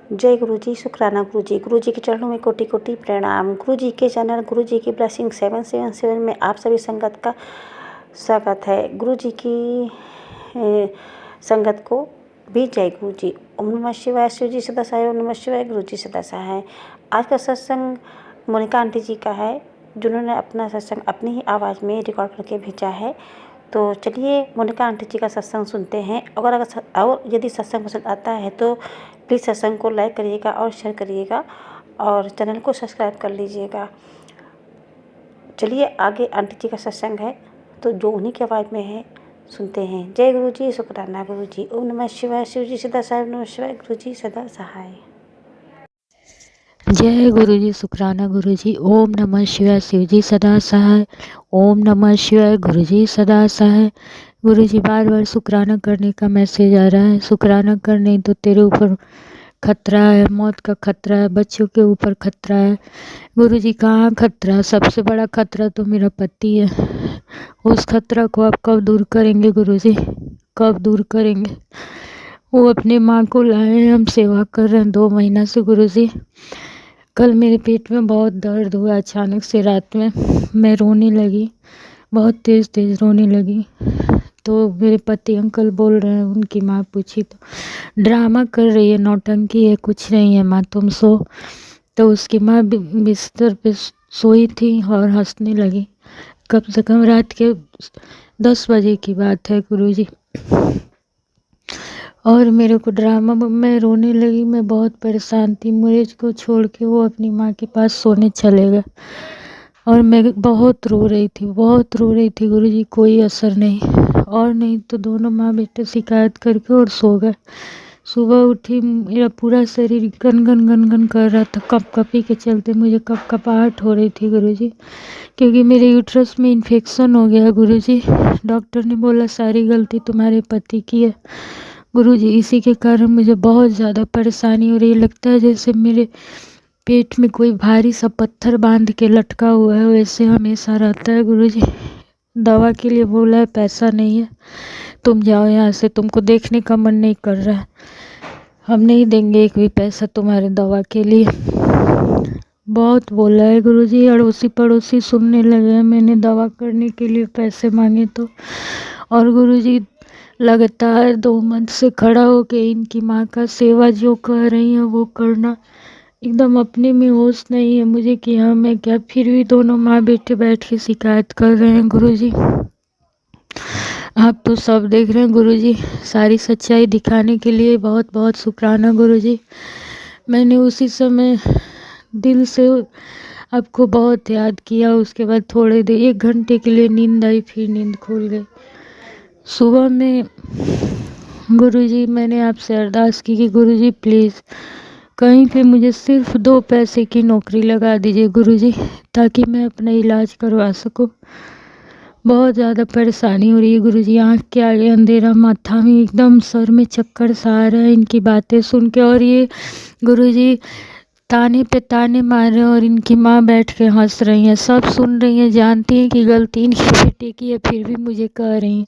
जय गुरु जी, शुक्राना गुरु जी के चरणों में कोटि कोटि प्रणाम। गुरु जी के चैनल गुरु जी की ब्लेसिंग 777 में आप सभी संगत का स्वागत है। गुरु जी की संगत को भी जय गुरु जी। ओम नमः शिवाय। शिव जी सदा सहाय। ओम नमः शिवाय। गुरु जी सदा सहाय। आज का सत्संग मोनिका आंटी जी का है, जिन्होंने अपना सत्संग अपनी ही आवाज़ में रिकॉर्ड करके भेजा है। तो चलिए मोनिका आंटी जी का सत्संग सुनते हैं। और यदि सत्संग पसंद आता है तो प्लीज़ सत्संग को लाइक करिएगा और शेयर करिएगा और चैनल को सब्सक्राइब कर लीजिएगा। चलिए आगे आंटी जी का सत्संग है, तो जो उन्हीं की आवाज़ में है सुनते हैं। जय गुरु जी, शुक्राना गुरु जी। ओम नमः शिवाय। शिव जी सदा सहाय। ओम नमः शिवाय। गुरु जी सदा सहाय। जय गुरु जी, शुक्राना गुरु जी। ओम नमः शिवाय। शिव जी सदा सहाय। ओम नमः शिवाय। गुरु जी सदा सहाय। गुरु जी बार बार शुक्राना करने का मैसेज आ रहा है। शुक्राना करने तो तेरे ऊपर खतरा है, मौत का खतरा है, बच्चों के ऊपर खतरा है। गुरु जी कहाँ खतरा? सबसे बड़ा खतरा तो मेरा पति है। उस खतरा को आप कब दूर करेंगे गुरु जी? कब दूर करेंगे? वो अपने माँ को लाए हैं, हम सेवा कर रहे हैं 2 महीना से गुरु जी। कल मेरे पेट में बहुत दर्द हुआ, अचानक से रात में मैं रोने लगी, बहुत तेज़ तेज़ रोने लगी। तो मेरे पति अंकल बोल रहे हैं, उनकी माँ पूछी तो ड्रामा कर रही है, नौटंकी है, कुछ नहीं है माँ, तुम सो। तो उसकी माँ बिस्तर पे सोई थी और हंसने लगी। कम से कम रात के 10 बजे की बात है गुरुजी। और मेरे को ड्रामा, मैं रोने लगी, मैं बहुत परेशान थी। मुझे को छोड़ के वो अपनी माँ के पास सोने चले गए और मैं बहुत रो रही थी, बहुत रो रही थी गुरुजी। कोई असर नहीं, और नहीं तो दोनों माँ बेटे शिकायत करके और सो गए। सुबह उठी, मेरा पूरा शरीर गन गन गन गन कर रहा था, कपकपी के चलते मुझे कपकपाहट हो रही थी गुरुजी, क्योंकि मेरे यूट्रस में इन्फेक्शन हो गया गुरुजी। डॉक्टर ने बोला सारी गलती तुम्हारे पति की है गुरुजी। इसी के कारण मुझे बहुत ज़्यादा परेशानी हो रही है। लगता है जैसे मेरे पेट में कोई भारी सा पत्थर बांध के लटका हुआ है, वैसे हमेशा रहता है गुरुजी। दवा के लिए बोला है, पैसा नहीं है, तुम जाओ यहाँ से, तुमको देखने का मन नहीं कर रहा है, हम नहीं देंगे एक भी पैसा तुम्हारे दवा के लिए। बहुत बोला है गुरुजी। अड़ोसी पड़ोसी सुनने लगे हैं, मैंने दवा करने के लिए पैसे मांगे तो। और गुरुजी लगातार 2 मंथ से खड़ा होके इनकी माँ का सेवा जो कर रही हैं वो करना, एकदम अपने में होश नहीं है मुझे कि हाँ मैं क्या। फिर भी दोनों माँ बेटे बैठ के शिकायत कर रहे हैं गुरुजी। आप तो सब देख रहे हैं गुरुजी। सारी सच्चाई दिखाने के लिए बहुत बहुत शुक्राना गुरुजी। मैंने उसी समय दिल से आपको बहुत याद किया। उसके बाद थोड़े देर 1 घंटे के लिए नींद आई, फिर नींद खुल गई। सुबह में गुरुजी मैंने आपसे अरदास की कि गुरुजी प्लीज़ कहीं पे मुझे सिर्फ 2 पैसे की नौकरी लगा दीजिए गुरुजी, ताकि मैं अपना इलाज करवा सकूं। बहुत ज़्यादा परेशानी हो रही है गुरुजी। आँख के आगे अंधेरा, माथा में एकदम सर में चक्कर सा आ रहा है इनकी बातें सुन के। और ये गुरुजी ताने पे ताने मार रहे हैं और इनकी माँ बैठ के हंस रही हैं, सब सुन रही हैं, जानती हैं कि गलती इनके बेटे की है, फिर भी मुझे कह रही हैं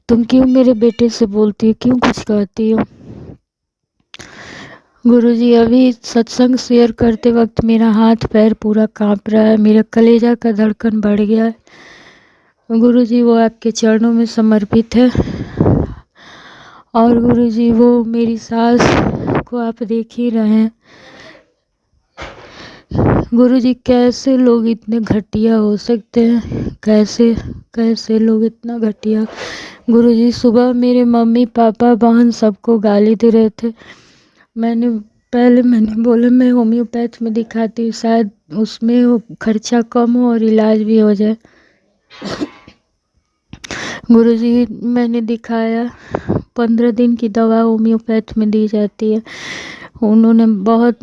तुम क्यों मेरे बेटे से बोलती हो, क्यों कुछ कहती हो। गुरुजी अभी सत्संग शेयर करते वक्त मेरा हाथ पैर पूरा कांप रहा है, मेरा कलेजा का धड़कन बढ़ गया है गुरुजी। वो आपके चरणों में समर्पित है। और गुरुजी वो मेरी सास को आप देख ही रहे हैं गुरुजी, कैसे लोग इतने घटिया हो सकते हैं, कैसे कैसे लोग इतना घटिया। गुरुजी सुबह मेरे मम्मी पापा बहन सबको गाली दे रहे थे। मैंने बोला मैं होम्योपैथ में दिखाती हूँ, शायद उसमें वो खर्चा कम हो और इलाज भी हो जाए। गुरुजी मैंने दिखाया, 15 दिन की दवा होम्योपैथ में दी जाती है। उन्होंने बहुत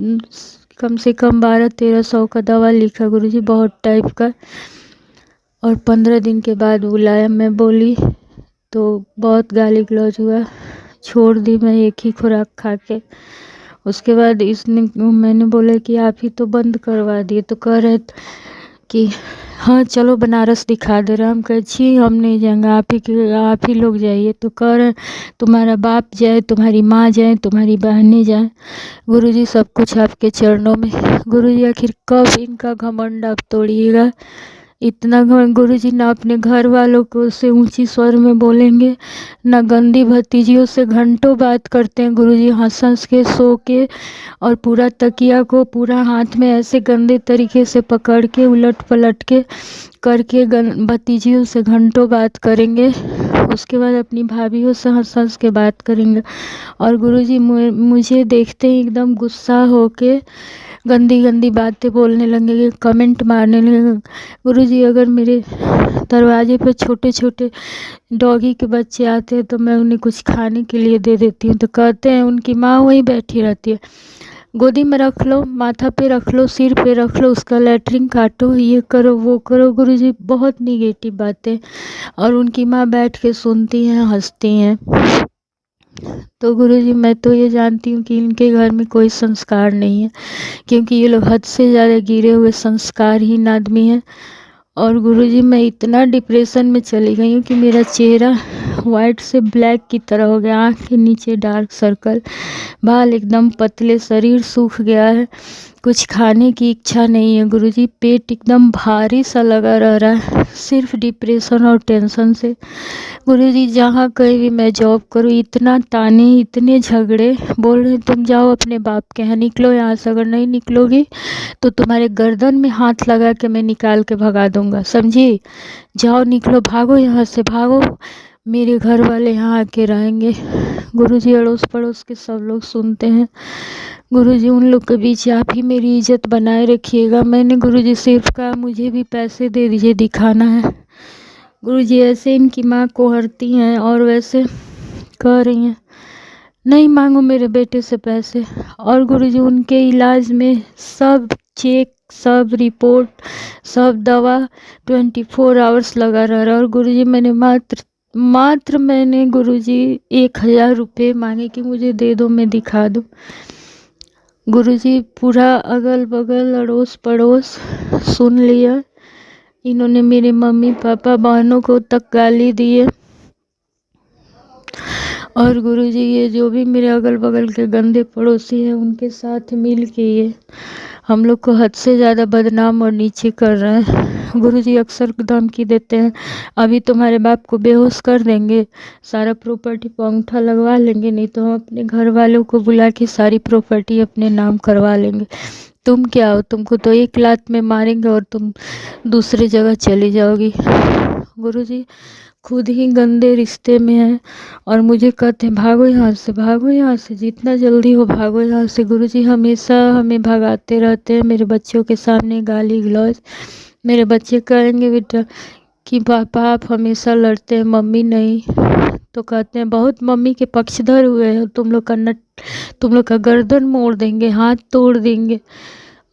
कम से कम 1200-1300 का दवा लिखा गुरुजी, बहुत टाइप का। और 15 दिन के बाद बुलाया, मैं बोली तो बहुत गाली गलौज हुआ, छोड़ दी मैं एक ही खुराक खा के। उसके बाद मैंने बोला कि आप ही तो बंद करवा दिए, तो कह रहे कि हाँ चलो बनारस दिखा दे रहा। हम कहे छी हम नहीं जाएंगे, आप ही लोग जाइए। तो कह रहे तुम्हारा बाप जाए, तुम्हारी माँ जाए, तुम्हारी बहनें जाए, गुरुजी सब कुछ आपके चरणों में। गुरुजी आखिर कब इनका घमंड आप तोड़िएगा? इतना घमंड गुरुजी ना अपने घर वालों को से ऊंची स्वर में बोलेंगे, ना गंदी भतीजियों से घंटों बात करते हैं गुरुजी हंस हंस के सो के, और पूरा तकिया को पूरा हाथ में ऐसे गंदे तरीके से पकड़ के उलट पलट के करके भतीजियों से घंटों बात करेंगे। उसके बाद अपनी भाभीयों से हंस हंस के बात करेंगे। और गुरुजी मुझे देखते ही एकदम गुस्सा होके गंदी गंदी बातें बोलने लगेंगे, कमेंट मारने लगेंगे। गुरुजी अगर मेरे दरवाजे पर छोटे छोटे डॉगी के बच्चे आते हैं तो मैं उन्हें कुछ खाने के लिए दे देती हूँ, तो कहते हैं उनकी माँ वहीं बैठी रहती है, गोदी में रख लो, माथा पे रख लो, सिर पे रख लो, उसका लैट्रिन काटो, ये करो वो करो। गुरुजी बहुत निगेटिव बातें, और उनकी माँ बैठ के सुनती हैं, हंसती हैं। तो गुरुजी मैं तो ये जानती हूँ कि इनके घर में कोई संस्कार नहीं है, क्योंकि ये लोग हद से ज़्यादा गिरे हुए संस्कारहीन आदमी हैं। और गुरुजी मैं इतना डिप्रेशन में चली गई हूँ कि मेरा चेहरा वाइट से ब्लैक की तरह हो गया, आँख के नीचे डार्क सर्कल, बाल एकदम पतले, शरीर सूख गया है, कुछ खाने की इच्छा नहीं है गुरुजी, पेट एकदम भारी सा लगा रह रहा है, सिर्फ डिप्रेशन और टेंशन से। गुरुजी जहाँ कहीं भी मैं जॉब करूँ इतना ताने, इतने झगड़े, बोल रहे तुम जाओ अपने बाप के यहाँ, निकलो यहाँ से, अगर नहीं निकलोगी तो तुम्हारे गर्दन में हाथ लगा के मैं निकाल के भगा दूंगा, समझी? जाओ निकलो, भागो यहाँ से, भागो, मेरे घर वाले यहाँ आके रहेंगे। गुरुजी अड़ोस पड़ोस के सब लोग सुनते हैं। गुरुजी उन लोग के बीच आप ही मेरी इज्जत बनाए रखिएगा। मैंने गुरुजी सिर्फ कहा मुझे भी पैसे दे दीजिए, दिखाना है। गुरुजी ऐसे इनकी माँ को हरती हैं और वैसे कह रही हैं नहीं मांगो मेरे बेटे से पैसे। और गुरुजी उनके इलाज में सब चेक, सब रिपोर्ट, सब दवा 24 आवर्स लगा रहा है। और गुरुजी मैंने मात्र मैंने गुरुजी 1000 रुपये मांगे कि मुझे दे दो, मैं दिखा दूँ। गुरुजी पूरा अगल बगल अड़ोस पड़ोस सुन लिया। इन्होंने मेरे मम्मी पापा बहनों को तक गाली दी है। और गुरुजी ये जो भी मेरे अगल बगल के गंदे पड़ोसी हैं उनके साथ मिल के ये हम लोग को हद से ज़्यादा बदनाम और नीचे कर रहे हैं। गुरुजी अक्सर धमकी देते हैं अभी तुम्हारे बाप को बेहोश कर देंगे, सारा प्रॉपर्टी पर अंगूठा लगवा लेंगे, नहीं तो हम अपने घर वालों को बुला के सारी प्रॉपर्टी अपने नाम करवा लेंगे। तुम क्या हो, तुमको तो एक लात में मारेंगे और तुम दूसरी जगह चली जाओगी। गुरुजी खुद ही गंदे रिश्ते में हैं और मुझे कहते हैं भागो यहाँ से, भागो यहाँ से, जितना जल्दी हो भागो यहाँ से। गुरुजी हमेशा हमें भगाते रहते हैं, मेरे बच्चों के सामने गाली गलौज। मेरे बच्चे कहेंगे बेटा कि पापा आप हमेशा लड़ते हैं, मम्मी नहीं, तो कहते हैं बहुत मम्मी के पक्षधर हुए हैं, तुम लोग का गर्दन मोड़ देंगे, हाथ तोड़ देंगे।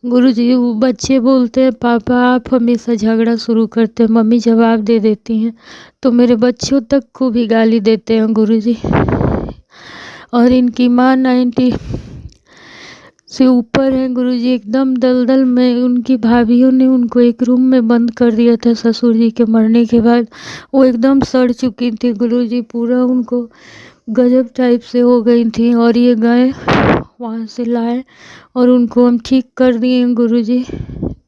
गुरुजी वो बच्चे बोलते हैं पापा आप हमेशा झगड़ा शुरू करते हैं, मम्मी जवाब दे देती हैं, तो मेरे बच्चों तक को भी गाली देते हैं गुरुजी। और इनकी माँ 90 से ऊपर है गुरुजी, एकदम दलदल में। उनकी भाभीयों ने उनको एक रूम में बंद कर दिया था ससुर जी के मरने के बाद, वो एकदम सड़ चुकी थी गुरुजी, पूरा उनको गजब टाइप से हो गई थी। और ये गए वहाँ से लाए और उनको हम ठीक कर दिए गुरुजी।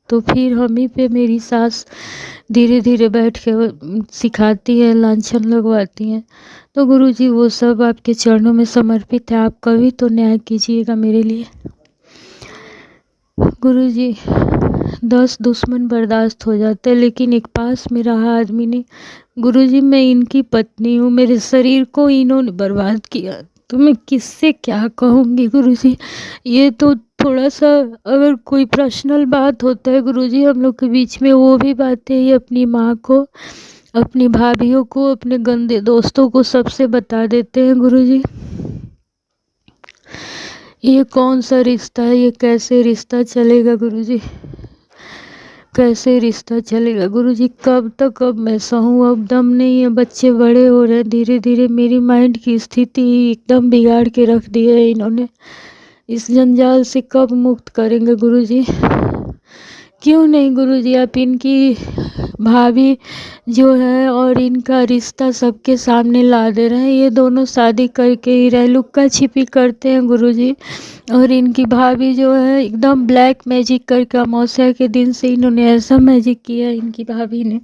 तो फिर हम ही पे मेरी सास धीरे धीरे बैठ के सिखाती है, लांछन लगवाती हैं। तो गुरुजी वो सब आपके चरणों में समर्पित है, आप कभी तो न्याय कीजिएगा मेरे लिए। गुरुजी 10 दुश्मन बर्दाश्त हो जाते हैं, लेकिन एक पास में रहा आदमी ने। गुरुजी मैं इनकी पत्नी हूँ, मेरे शरीर को इन्होंने बर्बाद किया, तो मैं किससे क्या कहूँगी गुरुजी। ये तो थोड़ा सा अगर कोई पर्सनल बात होता है गुरुजी हम लोग के बीच में, वो भी बातें ये अपनी माँ को, अपनी भाभीयों को, अपने गंदे दोस्तों को सबसे बता देते हैं गुरुजी। ये कौन सा रिश्ता है, ये कैसे रिश्ता चलेगा गुरुजी, कैसे रिश्ता चलेगा गुरुजी। कब तक अब मैं सहूँ, अब दम नहीं है, बच्चे बड़े हो रहे हैं धीरे धीरे। मेरी माइंड की स्थिति एकदम बिगाड़ के रख दी है इन्होंने। इस जंजाल से कब मुक्त करेंगे गुरुजी, क्यों नहीं गुरुजी, आप इनकी भाभी जो है और इनका रिश्ता सबके सामने ला दे रहे हैं। ये दोनों शादी करके ही रहे, लुक्का छिपी करते हैं गुरुजी। और इनकी भाभी जो है एकदम ब्लैक मैजिक करके, अमावस्या के दिन से इन्होंने ऐसा मैजिक किया इनकी भाभी ने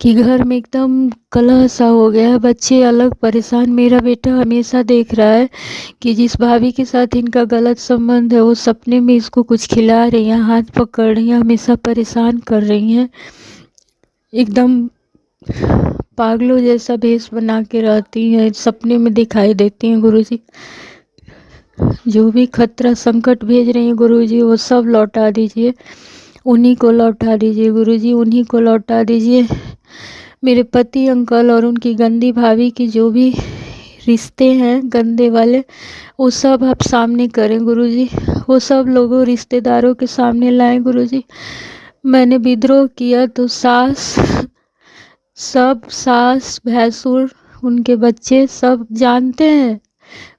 कि घर में एकदम कलह सा हो गया है। बच्चे अलग परेशान। मेरा बेटा हमेशा देख रहा है कि जिस भाभी के साथ इनका गलत संबंध है वो सपने में इसको कुछ खिला रही हैं, हाथ पकड़ रही हैं, हमेशा परेशान कर रही हैं। एकदम पागलों जैसा भेष बना के रहती हैं, सपने में दिखाई देती हैं गुरुजी। जो भी खतरा संकट भेज रही हैं गुरुजी वो सब लौटा दीजिए, उन्हीं को लौटा दीजिए गुरुजी, उन्हीं को लौटा दीजिए। मेरे पति अंकल और उनकी गंदी भाभी की जो भी रिश्ते हैं गंदे वाले, वो सब आप सामने करें गुरुजी, वो सब लोगों रिश्तेदारों के सामने लाएं गुरुजी। मैंने विद्रोह किया तो सास भैंसुर उनके बच्चे सब जानते हैं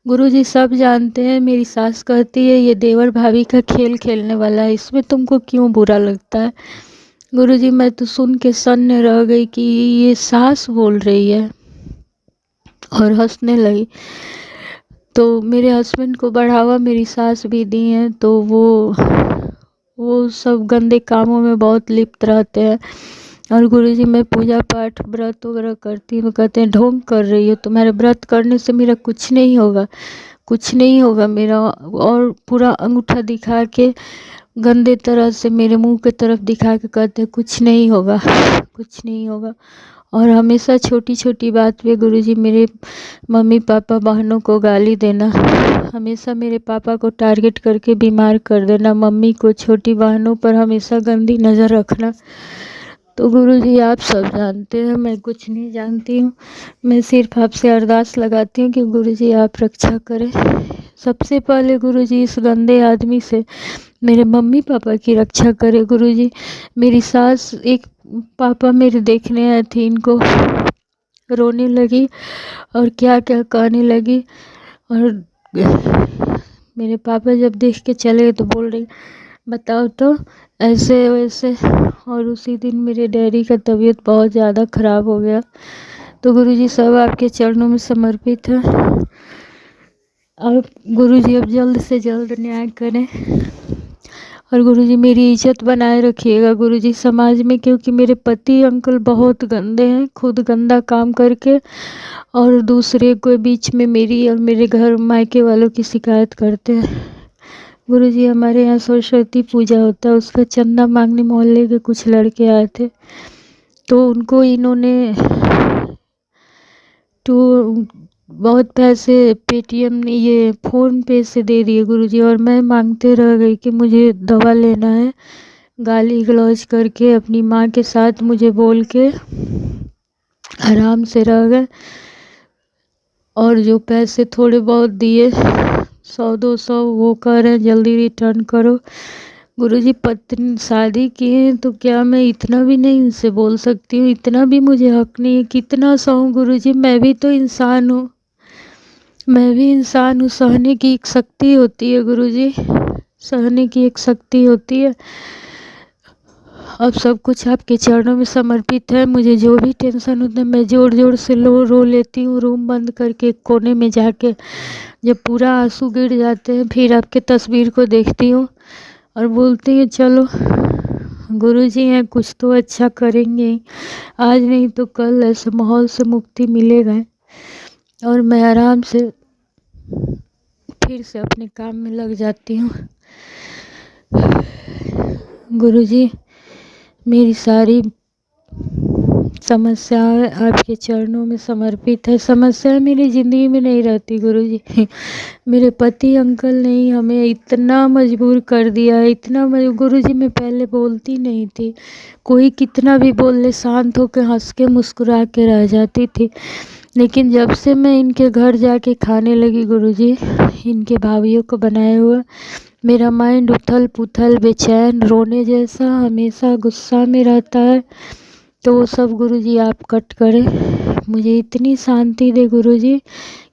गुरुजी, सब जानते हैं। मेरी सास कहती है ये देवर भाभी का खेल खेलने वाला है, इसमें तुमको क्यों बुरा लगता है गुरुजी। मैं तो सुन के सन्न रह गई कि ये सास बोल रही है और हंसने लगी। तो मेरे हस्बैंड को बढ़ावा मेरी सास भी दी हैं, तो वो सब गंदे कामों में बहुत लिप्त रहते हैं। और गुरुजी मैं पूजा पाठ व्रत वगैरह करती हूँ, कहते हैं ढोंग कर रही हो, तुम्हारे व्रत करने से मेरा कुछ नहीं होगा, कुछ नहीं होगा मेरा। और पूरा अंगूठा दिखा के गंदे तरह से मेरे मुंह के तरफ दिखा के कहते हैं कुछ नहीं होगा, कुछ नहीं होगा। और हमेशा छोटी छोटी बात पे गुरुजी मेरे मम्मी पापा बहनों को गाली देना, हमेशा मेरे पापा को टारगेट करके बीमार कर देना, मम्मी को, छोटी बहनों पर हमेशा गंदी नज़र रखना। तो गुरुजी आप सब जानते हैं, मैं कुछ नहीं जानती हूँ। मैं सिर्फ आपसे अरदास लगाती हूँ कि गुरुजी आप रक्षा करें। सबसे पहले गुरुजी इस गंदे आदमी से मेरे मम्मी पापा की रक्षा करें गुरुजी। मेरी सास एक पापा मेरे देखने आई थी, इनको रोने लगी और क्या क्या कहने लगी। और मेरे पापा जब देख के चले गए तो बोल रही बताओ तो ऐसे वैसे। और उसी दिन मेरे डैडी का तबीयत बहुत ज़्यादा ख़राब हो गया। तो गुरुजी सब आपके चरणों में समर्पित है। अब गुरुजी अब जल्द से जल्द न्याय करें और गुरुजी मेरी इज्जत बनाए रखिएगा गुरुजी समाज में, क्योंकि मेरे पति अंकल बहुत गंदे हैं, खुद गंदा काम करके और दूसरे के बीच में मेरी और मेरे घर मायके वालों की शिकायत करते हैं। गुरुजी हमारे यहाँ सरस्वती पूजा होता है, उसका चंदा मांगने मोहल्ले के कुछ लड़के आए थे, तो उनको इन्होंने बहुत पैसे पेटीएम ये फ़ोन पे से दे दिए गुरुजी। और मैं मांगते रह गई कि मुझे दवा लेना है, गाली गलौज करके अपनी माँ के साथ मुझे बोल के आराम से रह गए। और जो पैसे थोड़े बहुत दिए 100-200 वो कह रहे हैं जल्दी रिटर्न करो। गुरुजी पत्नी शादी की है तो क्या मैं इतना भी नहीं इनसे बोल सकती हूँ, इतना भी मुझे हक नहीं है। कितना सहूँ गुरुजी, मैं भी तो इंसान हूँ, मैं भी इंसान हूँ। सहने की एक शक्ति होती है गुरुजी, सहने की एक शक्ति होती है। अब सब कुछ आपके चरणों में समर्पित है। मुझे जो भी टेंशन होता है मैं जोर जोर से रो लेती हूँ, रूम बंद करके कोने में जाके। जब पूरा आंसू गिर जाते हैं फिर आपके तस्वीर को देखती हूँ और बोलती हूँ चलो गुरुजी हैं, कुछ तो अच्छा करेंगे ही, आज नहीं तो कल ऐसे माहौल से मुक्ति मिलेगा। और मैं आराम से फिर से अपने काम में लग जाती हूँ। गुरुजी मेरी सारी समस्याएं आपके चरणों में समर्पित है। समस्या मेरी ज़िंदगी में नहीं रहती गुरुजी, मेरे पति अंकल ने ही हमें इतना मजबूर कर दिया है, इतना गुरुजी मैं पहले बोलती नहीं थी, कोई कितना भी बोल ले शांत होकर हंस के मुस्कुरा के रह जाती थी। लेकिन जब से मैं इनके घर जाके खाने लगी गुरुजी, इनके भाभीियों को बनाए हुए, मेरा माइंड उथल पुथल बेचैन रोने जैसा हमेशा गुस्सा में रहता है। तो वो सब गुरुजी आप कट करें, मुझे इतनी शांति दे गुरुजी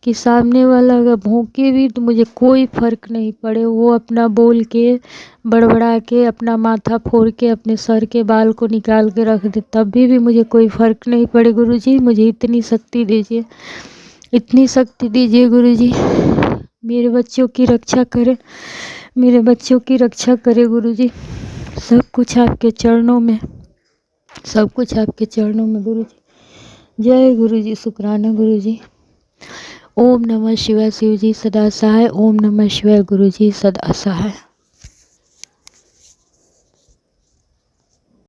कि सामने वाला अगर भौंके भी तो मुझे कोई फ़र्क नहीं पड़े। वो अपना बोल के बड़बड़ा के अपना माथा फोड़ के अपने सर के बाल को निकाल के रख दे, तब भी मुझे कोई फ़र्क नहीं पड़े। गुरुजी मुझे इतनी शक्ति दीजिए, इतनी शक्ति दीजिए गुरुजी। मेरे बच्चों की रक्षा करें, मेरे बच्चों की रक्षा करें गुरुजी। सब कुछ आपके चरणों में, सब कुछ आपके चरणों में गुरुजी। जय गुरुजी, शुक्राना गुरुजी। ओम नमः शिवाय, शिवजी सदा सहाय। ओम नमः शिवाय, गुरुजी सदा सहाय।